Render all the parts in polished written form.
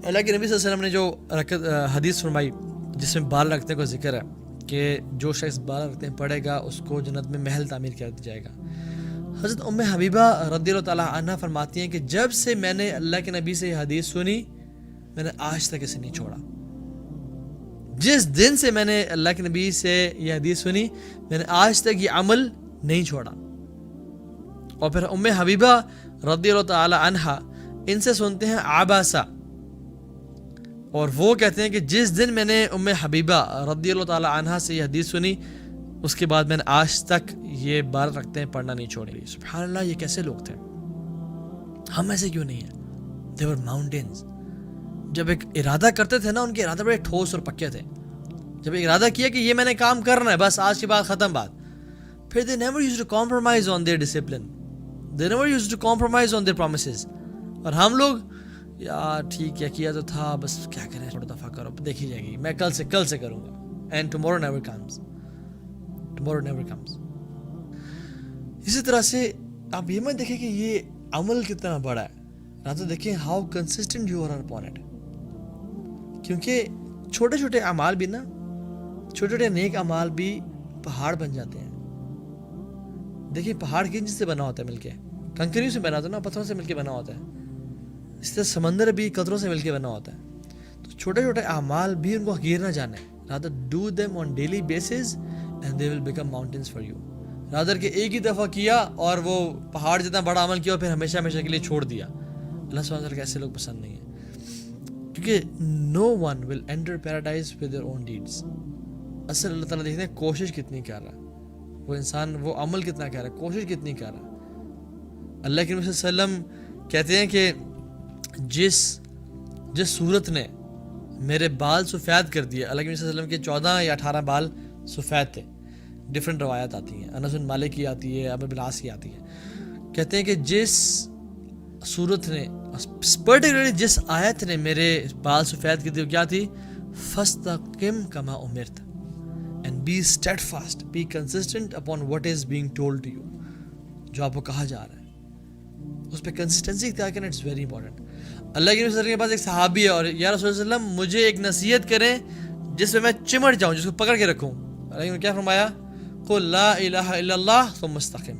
اللہ کے نبی صلی اللہ علیہ وسلم نے جو حدیث فرمائی جس میں بال رکھنے کا ذکر ہے کہ جو شخص بال رکھتے ہیں پڑھے گا اس کو جنت میں محل تعمیر کر دیا جائے گا. حضرت ام حبیبہ رضی اللہ تعالیٰ عنہ فرماتی ہیں کہ جب سے میں نے اللہ کے نبی سے یہ حدیث سنی میں نے آج تک اسے نہیں چھوڑا. جس دن سے میں نے اللہ کے نبی سے یہ حدیث سنی میں نے آج تک یہ عمل نہیں چھوڑا. اور پھر ام حبیبہ رضی اللہ تعالی عنہ ان سے سنتے ہیں عباسہ، اور وہ کہتے ہیں کہ جس دن میں نے ام حبیبہ رضی اللہ تعالی عنہ سے یہ حدیث سنی اس کے بعد میں نے آج تک یہ بال رکھتے ہیں پڑھنا نہیں چھوڑی. سبحان اللہ، یہ کیسے لوگ تھے؟ ہم ایسے کیوں نہیں ہیں؟ they were mountains. جب ایک ارادہ کرتے تھے نا، ان کے ارادے بڑے ٹھوس اور پکے تھے. جب ایک ارادہ کیا کہ یہ میں نے کام کرنا ہے بس آج کے بعد ختم بات، پھر they never used to compromise on their discipline. They never used to compromise on their promises. اور ہم لوگ یار ٹھیک ہے کیا تو تھا، بس کیا کریں، تھوڑا دفعہ کرو، دیکھی جائے گی، میں کل سے کروں گا. And tomorrow never comes. Tomorrow never comes. اسی طرح سے آپ یہ مت دیکھیں کہ یہ عمل کتنا بڑا ہے، راتوں دیکھیں how consistent you are upon it. کیونکہ چھوٹے چھوٹے اعمال بھی نا، چھوٹے چھوٹے نیک اعمال بھی پہاڑ بن جاتے ہیں. دیکھیں پہاڑ کن چیز سے بنا ہوتا ہے؟ مل کے کنکریوں سے بنا ہوتا ہے نا، پتھروں سے مل کے بنا ہوتا ہے. اس طرح سمندر بھی قطروں سے مل کے بنا ہوتا ہے. تو چھوٹے چھوٹے اعمال بھی ان کو حقیر نہ جانے، rather do them on daily basis and they will become mountains for you. rather کہ ایک ہی دفعہ کیا اور وہ پہاڑ جتنا بڑا عمل کیا اور پھر ہمیشہ ہمیشہ کے لیے چھوڑ دیا. اللہ سبحانہ وتعالیٰ کو ایسے لوگ پسند نہیں ہیں، کیونکہ no one will enter paradise with their own deeds. اصل اللہ تعالیٰ دیکھتے ہیں کوشش کتنی کر رہا ہے وہ انسان، وہ عمل کتنا کر رہا ہے، کوشش کتنی کر رہا ہے. اللہ کے نبی صلی اللہ علیہ وسلم کہتے ہیں کہ جس صورت نے میرے بال سفید کر دیے، اللہ کے نبی صلی اللہ علیہ وسلم کے 14 یا 18 بال سفید تھے. ڈفرینٹ روایت آتی ہیں، انس بن مالک کی آتی ہے، ابو بن العاص کی آتی ہے. کہتے ہیں کہ جس صورت نے، پرٹیکولرلی جس آیت نے میرے بال سفید کی تھی وہ کیا تھی؟ فَاسْتَقِمْ كَمَا أُمِرْتَ and be steadfast, be consistent upon what is being told to you. جو آپ کو کہا جا رہا ہے اس پہ کنسسٹنسی اختیار کرنا، اٹس ویری امپورٹنٹ. اللہ کے نبی کے پاس ایک صحابی ہے اور یا رسول اللہ صلی اللہ علیہ وسلم مجھے ایک نصیحت کریں جس پہ میں چمٹ جاؤں، جس کو پکڑ کے رکھوں. اللہ نے کیا فرمایا؟ قل لا الہ الا اللہ ثم استقم.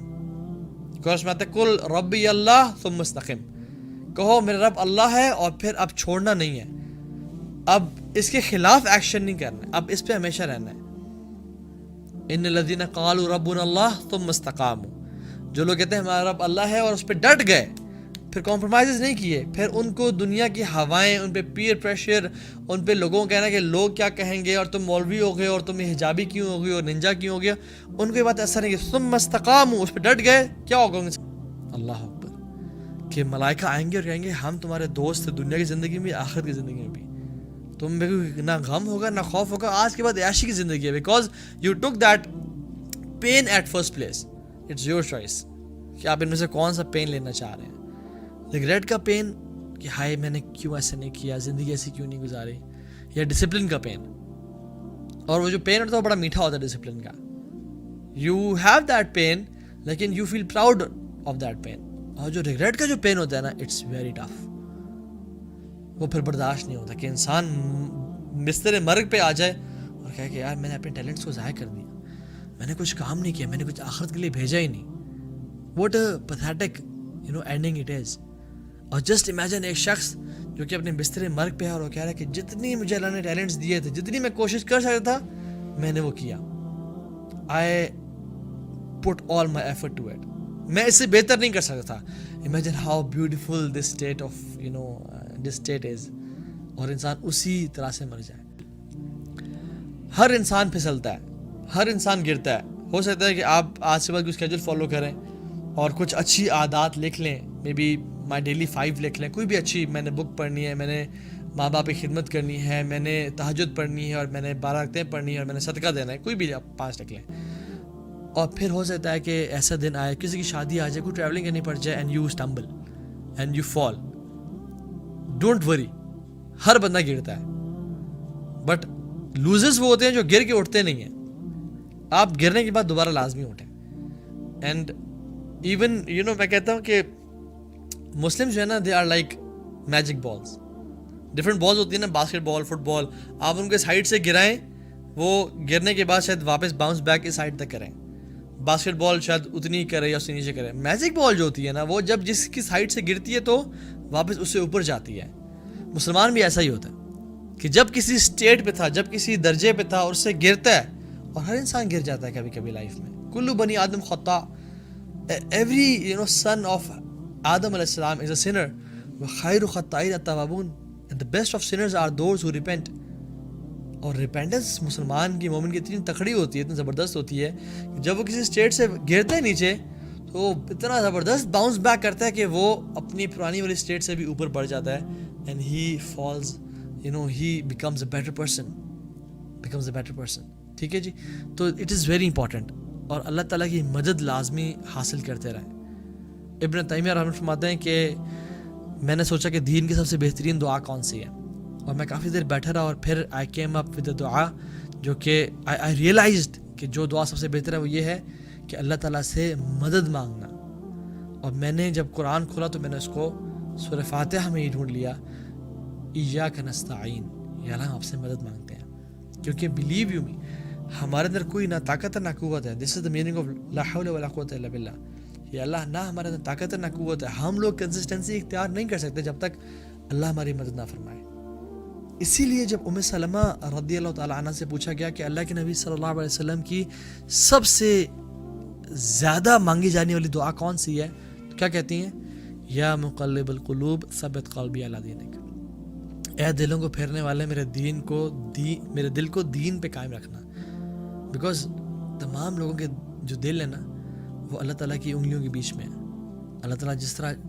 کورس میں آتا ہے قل ربی اللہ ثم استقم، کہو میرا رب اللہ ہے اور پھر اب چھوڑنا نہیں ہے، اب اس کے خلاف ایکشن نہیں کرنا ہے، اب اس پہ ہمیشہ رہنا ہے. ان الذین قالوا ربنا اللہ ثم استقاموا، جو لوگ کہتے ہیں ہمارا رب اللہ ہے اور اس پہ ڈٹ گئے، پھر کمپرومائزز نہیں کیے، پھر ان کو دنیا کی ہوائیں، ان پہ پیر پریشر، ان پہ لوگوں کا کہنا کہ لوگ کیا کہیں گے اور تم مولوی ہو گئے اور تم حجابی کیوں ہو گئے اور ننجا کیوں ہو گیا، ان کو یہ بات ایسا نہیں کہ ثم استقاموا، اس پہ ڈٹ گئے، کیا ہوگا ان سے؟ اللہ اکبر، کہ ملائکہ آئیں گے اور کہیں گے ہم تمہارے دوست تھے دنیا کی زندگی میں، آخرت کی زندگی میں بھی، تم پہ نہ غم ہوگا نہ خوف ہوگا، آج کے بعد عیاشی کی زندگی ہے، because you took that pain at first place. It's your choice کہ آپ ان میں سے کون سا پین لینا چاہ رہے ہیں. ریگریٹ کا پین کہ ہائے میں نے کیوں ایسے نہیں کیا، زندگی ایسی کیوں نہیں گزاری، یا ڈسپلن کا پین. اور وہ جو پین ہوتا ہے وہ بڑا میٹھا ہوتا ہے ڈسپلن کا. یو ہیو دیٹ پین لیکن you feel proud of that pain. اور جو ریگریٹ کا جو پین ہوتا ہے نا، اٹس ویری ٹف، وہ پھر برداشت نہیں ہوتا کہ انسان بستر مرگ پہ آ جائے اور کہے کہ یار میں نے اپنے ٹیلنٹس کو ضائع کر دیا، میں نے کچھ کام نہیں کیا، میں نے کچھ آخرت کے لیے بھیجا ہی نہیں. What a pathetic ending it is. اور جسٹ امیجن ایک شخص جو کہ اپنے بستر مرگ پہ ہے اور وہ کہہ رہا ہے کہ جتنی مجھے اللہ نے ٹیلنٹس دیے تھے، جتنی میں کوشش کر سکتا تھا میں نے وہ کیا. آئی پٹ آل مائی ایفرٹ ٹو اٹ، میں اس سے بہتر نہیں کر سکتا تھا. Imagine how beautiful this state of this state is. اور انسان اسی طرح سے مر جائے. ہر انسان پھسلتا ہے، ہر انسان گرتا ہے. ہو سکتا ہے کہ آپ آج سے بعد کوئی اسکیجول فالو کریں اور کچھ اچھی عادات لکھ لیں، مے بی مائی ڈیلی 5 لکھ لیں، کوئی بھی اچھی، میں نے بک پڑھنی ہے، میں نے ماں باپ کی خدمت کرنی ہے، میں نے تہجد پڑھنی ہے اور میں نے 12 رکعتیں پڑھنی ہے اور میں نے صدقہ دینا ہے، کوئی بھی آپ 5 لکھ لیں. اور پھر ہو سکتا ہے کہ ایسا دن آئے، کسی کی شادی آ جائے، کوئی ٹریولنگ کرنی پڑ جائے، and you stumble and you fall. Don't worry, ہر بندہ گرتا ہے، بٹ لوزرز وہ ہوتے ہیں جو گر کے اٹھتے نہیں ہیں. آپ گرنے کے بعد دوبارہ لازمی اٹھیں. اینڈ ایون میں کہتا ہوں کہ مسلم جو ہے نا، they are like magic balls. Different balls ہوتی ہیں نا, باسکٹ بال, فٹ بال, آپ ان کو اس ہائٹ سے گرائیں, وہ گرنے کے بعد شاید واپس باؤنس بیک اس ہائٹ تک کریں. باسکٹ بال شاید اتنی کرے یا اس سے نیچے کرے. میجک بال جو ہوتی ہے نا, وہ جب جس کی سائڈ سے گرتی ہے تو واپس اس سے اوپر جاتی ہے. مسلمان بھی ایسا ہی ہوتا ہے کہ جب کسی اسٹیٹ پہ تھا, جب کسی درجے پہ تھا, اور اس سے گرتا ہے, اور ہر انسان گر جاتا ہے کبھی کبھی لائف میں. کلو بنی آدم خطا, ایوری سن آف آدم علیہ السلام از اے سنر, وخیر خطائین التوابون, and the best of sinners are those who repent. اور ریپینٹنس مسلمان کی, مومن کی اتنی تکڑی ہوتی ہے, اتنی زبردست ہوتی ہے کہ جب وہ کسی اسٹیٹ سے گرتا ہے نیچے تو اتنا زبردست باؤنس بیک کرتا ہے کہ وہ اپنی پرانی والی اسٹیٹ سے بھی اوپر بڑھ جاتا ہے. And he falls, he becomes a better person. ٹھیک ہے جی. تو اٹ از ویری امپورٹنٹ, اور اللہ تعالیٰ کی مدد لازمی حاصل کرتے رہیں. ابن تیمیہ رحمۃ اللہ فرماتے ہیں کہ میں نے سوچا کہ دین کی سب سے بہترین دعا کون سی ہے, اور میں کافی دیر بیٹھا رہا, اور پھر I came up with a دعا جو کہ آئی ریئلائزڈ کہ جو دعا سب سے بہتر ہے وہ یہ ہے کہ اللہ تعالیٰ سے مدد مانگنا. اور میں نے جب قرآن کھولا تو میں نے اس کو سورہ فاتحہ میں ہی ڈھونڈ لیا, ایاک نستعین, یا اللہ ہم آپ سے مدد مانگتے ہیں. کیونکہ بلیو یو می, ہمارے اندر کوئی نہ طاقت ہے نہ قوت ہے. دس از دا میننگ آف لا حول ولا قوت الا باللہ. یا اللہ, نہ ہمارے اندر طاقت ہے نہ قوت ہے, ہم لوگ کنسسٹنسی اختیار نہیں کر سکتے جب تک اللہ ہماری مدد نہ فرمائے. اسی لیے جب ام سلمہ رضی اللہ تعالیٰ عنہ سے پوچھا گیا کہ اللہ کے نبی صلی اللہ علیہ وسلم کی سب سے زیادہ مانگی جانے والی دعا کون سی ہے, تو کیا کہتی ہیں؟ یا مقلب القلوب ثبت قلبی علی دینک, اے دلوں کو پھیرنے والے میرے دل کو دین پہ قائم رکھنا. بیکاز تمام لوگوں کے جو دل ہے نا وہ اللہ تعالیٰ کی انگلیوں کے بیچ میں ہے. اللہ تعالیٰ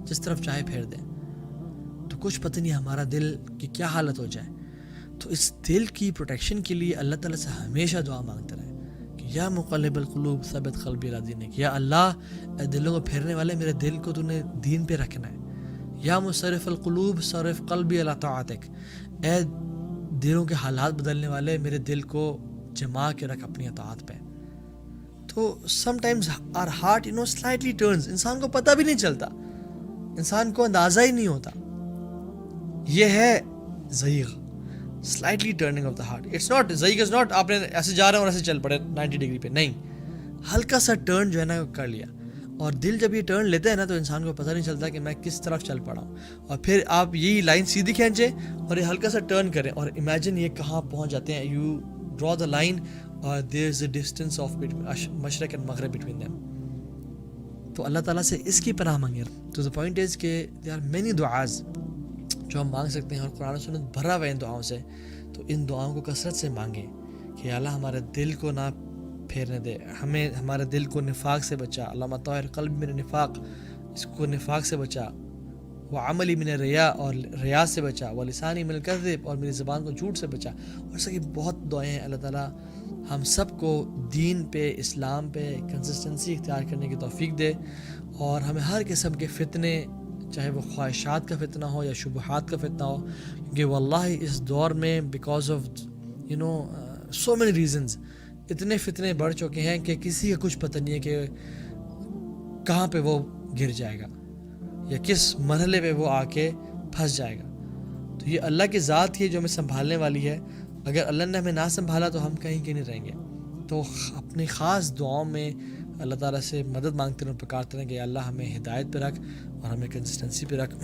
جس طرف چاہے پھیر دے. تو کچھ پتہ نہیں ہمارا دل کی کیا حالت ہو جائے. تو اس دل کی پروٹیکشن کے لیے اللہ تعالیٰ سے ہمیشہ دعا مانگتے رہیں کہ یا مقلب القلوب ثبت قلبی علی دینک, یا اللہ اے دلوں کو پھیرنے والے میرے دل کو تو نے دین پہ رکھنا ہے. یا مصرف القلوب صرف قلبی علی طاعتک, اے دلوں کے حالات بدلنے والے میرے دل کو جما کے رکھ اپنی اطاعت پہ. تو some times our heart slightly turns, انسان کو پتہ بھی نہیں چلتا, انسان کو اندازہ ہی نہیں ہوتا. یہ ہے زیغ, slightly turning of the heart. It's not زیغ, از ناٹ آپ نے ایسے جا رہے ہیں اور ایسے چل پڑے 90 ڈگری پہ, نہیں, ہلکا سا ٹرن جو ہے نا کر لیا. اور دل جب یہ ٹرن لیتا ہے نا تو انسان کو پتہ نہیں چلتا کہ میں کس طرف چل پڑا ہوں. اور پھر آپ یہی لائن سیدھی کھینچیں اور یہ ہلکا سا ٹرن کریں, اور امیجن یہ کہاں پہنچ جاتے ہیں. یو ڈرا دا لائن اور دیر از اے ڈسٹینس آف مشرق اینڈ مغرب بٹوین دیم. تو اللہ تعالیٰ سے اس کی پناہ مانگیں. تو دا پوائنٹ از کہ دیر آر مینی دعاز جو ہم مانگ سکتے ہیں, اور قرآن و سنت بھرا ہوا ان دعاؤں سے. تو ان دعاؤں کو کثرت سے مانگیں کہ اللہ ہمارے دل کو نہ پھیرنے دے, ہمیں ہمارے دل کو نفاق سے بچا. اللہم طہر قلب من نفاق, اس کو نفاق سے بچا. وعملی من ریا, اور ریا سے بچا. ولسانی من الکذب, اور میری زبان کو جھوٹ سے بچا. اور ایسا کہ بہت دعائیں ہیں. اللہ تعالیٰ ہم سب کو دین پہ, اسلام پہ کنسسٹنسی اختیار کرنے کی توفیق دے, اور ہمیں ہر قسم کے فتنے, چاہے وہ خواہشات کا فتنہ ہو یا شبہات کا فتنہ ہو, کیونکہ واللہ اس دور میں because of so many reasons اتنے فتنے بڑھ چکے ہیں کہ کسی کا کچھ پتہ نہیں ہے کہ کہاں پہ وہ گر جائے گا یا کس مرحلے پہ وہ آ کے پھنس جائے گا. تو یہ اللہ کی ذات ہی ہے جو ہمیں سنبھالنے والی ہے. اگر اللہ نے ہمیں نہ سنبھالا تو ہم کہیں نہیں رہیں گے. تو اپنی خاص دعاؤں میں اللہ تعالیٰ سے مدد مانگتے رہیں, پکارتے رہیں کہ اللہ ہمیں ہدایت پہ رکھ اور ہمیں کنسسٹنسی پہ رکھ.